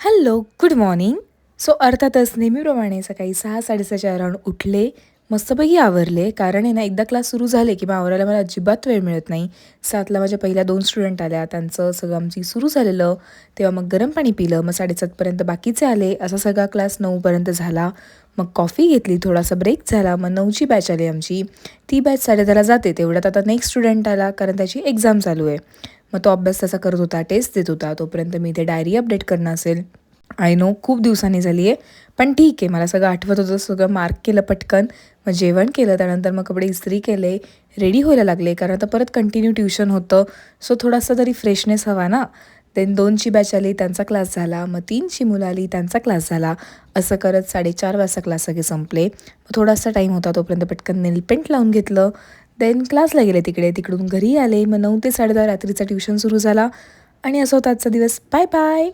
Hello, good morning. So अर्थातच नेहमीप्रमाणे सकाळी 6:00-6:30च्या अराउंड उठले, मस्तपैकी आवरले. कारण आहे ना, एकदा क्लास सुरू झाले की मग आवरायला मला अजिबात वेळ मिळत नाही. 7:00ला माझ्या पहिल्या 2 स्टुडंट आल्या. त्यांचं सगळं आमची सुरू झालेलं. तेव्हा मग गरम पाणी पिलं. मग 7:30पर्यंत बाकीचे आले. असा सगळा क्लास 9पर्यंत झाला. मग कॉफी घेतली, थोडासा ब्रेक झाला. मग 9ची बॅच आली आमची. ती बॅच 10:30ला जाते. तेवढ्यात आता नेक्स्ट स्टुडंट आला, कारण त्याची एक्झाम चालू आहे. मग तो अभ्यास त्याचा करत होता, टेस्ट देत होता. तोपर्यंत मी इथे डायरी अपडेट करणं असेल. आय नो खूप दिवसांनी झाली आहे, पण ठीक आहे. मला सगळं आठवत होतं, सगळं मार्क केलं पटकन. मग जेवण केलं, त्यानंतर मग कपडे इस्त्री केले, रेडी व्हायला लागले, कारण आता परत कंटिन्यू ट्युशन होतं. सो थोडासा तरी फ्रेशनेस हवा ना. देन 2ची बॅच आली, त्यांचा क्लास झाला. मग 3ची मुलं आली, त्यांचा क्लास झाला. असं करत 4:30 वाजता क्लास सगळे संपले. मग थोडासा टाईम होता, तोपर्यंत पटकन नेल पेंट लावून घेतलं. देन क्लासला गेले तिकडे. तिकडून घरी आले. मग 9 ते 10:30 रात्रीचा ट्युशन सुरू झाला. आणि असं होता आजचा दिवस. Bye bye.